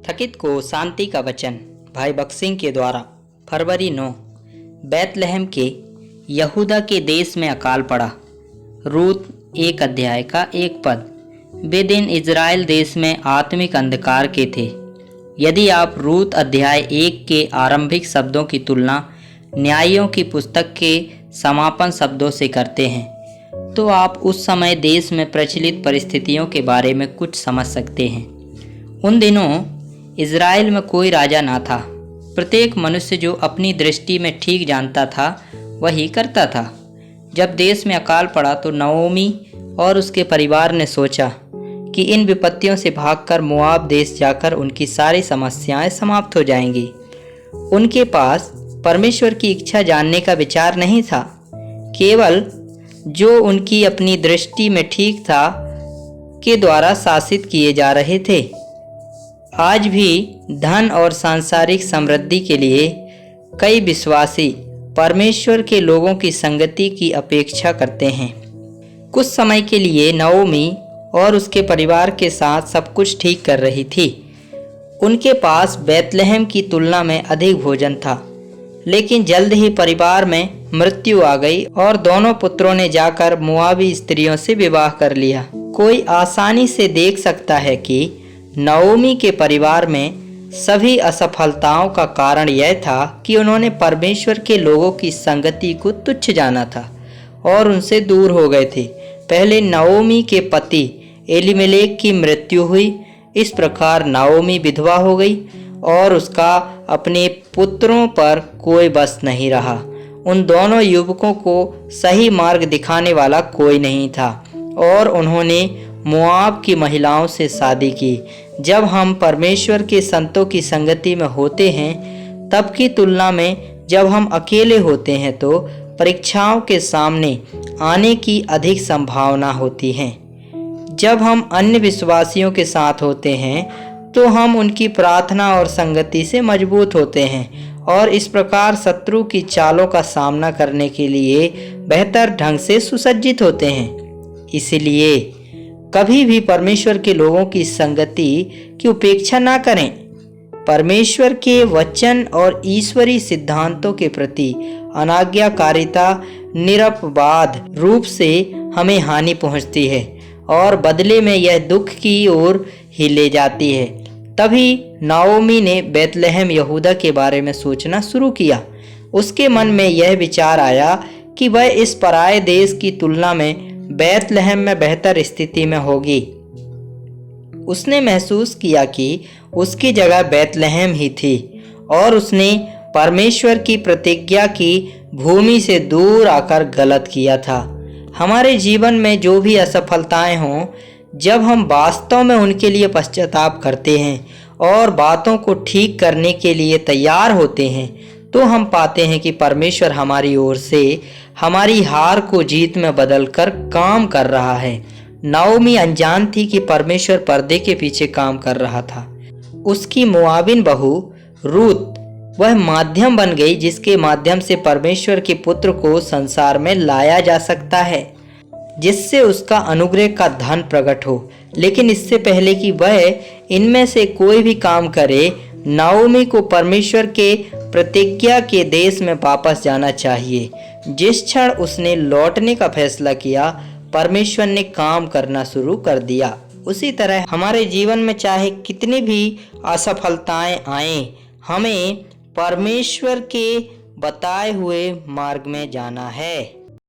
थकित को शांति का वचन भाई बक्सिंग के द्वारा। फरवरी 9। बैतलहम के यहूदा के देश में अकाल पड़ा। रूत 1 अध्याय का 1 पद। वे दिन इज़राइल देश में आत्मिक अंधकार के थे। यदि आप रूत अध्याय 1 के आरंभिक शब्दों की तुलना न्यायों की पुस्तक के समापन शब्दों से करते हैं तो आप उस समय देश में प्रचलित परिस्थितियों के बारे में कुछ समझ सकते हैं। उन दिनों इज़राइल में कोई राजा ना था। प्रत्येक मनुष्य जो अपनी दृष्टि में ठीक जानता था वही करता था। जब देश में अकाल पड़ा तो नओमी और उसके परिवार ने सोचा कि इन विपत्तियों से भागकर मोआब देश जाकर उनकी सारी समस्याएं समाप्त हो जाएंगी। उनके पास परमेश्वर की इच्छा जानने का विचार नहीं था, केवल जो उनकी अपनी दृष्टि में ठीक था के द्वारा शासित किए जा रहे थे। आज भी धन और सांसारिक समृद्धि के लिए कई विश्वासी परमेश्वर के लोगों की संगति की अपेक्षा करते हैं। कुछ समय के लिए नओमी और उसके परिवार के साथ सब कुछ ठीक कर रही थी। उनके पास बैतलहम की तुलना में अधिक भोजन था, लेकिन जल्द ही परिवार में मृत्यु आ गई और दोनों पुत्रों ने जाकर मोआबी स्त्रियों से विवाह कर लिया। कोई आसानी से देख सकता है कि नओमी के परिवार में सभी असफलताओं का कारण यह था कि उन्होंने परमेश्वर के लोगों की संगति को तुच्छ जाना था और उनसे दूर हो गए थे। पहले नओमी के पति एलीमेलेक की मृत्यु हुई। इस प्रकार नओमी विधवा हो गई और उसका अपने पुत्रों पर कोई बस नहीं रहा। उन दोनों युवकों को सही मार्ग दिखाने वाला कोई नहीं था और उन्होंने मोआब की महिलाओं से शादी की। जब हम परमेश्वर के संतों की संगति में होते हैं तब की तुलना में जब हम अकेले होते हैं तो परीक्षाओं के सामने आने की अधिक संभावना होती है। जब हम अन्य विश्वासियों के साथ होते हैं तो हम उनकी प्रार्थना और संगति से मजबूत होते हैं और इस प्रकार शत्रु की चालों का सामना करने के लिए बेहतर ढंग से सुसज्जित होते हैं। इसलिए कभी भी परमेश्वर के लोगों की संगति की उपेक्षा ना करें। परमेश्वर के वचन और ईश्वरीय सिद्धांतों के प्रति अनाज्ञाकारिता निरपवाद रूप से हमें हानि पहुंचती है और बदले में यह दुख की ओर ही ले जाती है। तभी नओमी ने बैतलहम यहूदा के बारे में सोचना शुरू किया। उसके मन में यह विचार आया कि वह इस पराये देश की तुलना में बैतलहम में बेहतर स्थिति में होगी। उसने महसूस किया कि उसकी जगह बैतलहम ही थी और उसने परमेश्वर की प्रतिज्ञा की भूमि से दूर आकर गलत किया था। हमारे जीवन में जो भी असफलताएं हों, जब हम वास्तव में उनके लिए पश्चाताप करते हैं और बातों को ठीक करने के लिए तैयार होते हैं तो हम पाते हैं कि परमेश्वर हमारी ओर से हमारी हार को जीत में बदलकर काम कर रहा है। नओमी अनजान थी कि परमेश्वर पर्दे के पीछे काम कर रहा था। उसकी मोआबिन बहू रूत वह माध्यम बन गई जिसके माध्यम से परमेश्वर के पुत्र को संसार में लाया जा सकता है, जिससे उसका अनुग्रह का धन प्रकट हो। लेकिन इससे पहले कि वह इनमें से कोई भी काम करे, नओमी को परमेश्वर के प्रतिज्ञा के देश में वापस जाना चाहिए। जिस क्षण उसने लौटने का फैसला किया, परमेश्वर ने काम करना शुरू कर दिया। उसी तरह हमारे जीवन में चाहे कितनी भी असफलताएं आएं, हमें परमेश्वर के बताए हुए मार्ग में जाना है।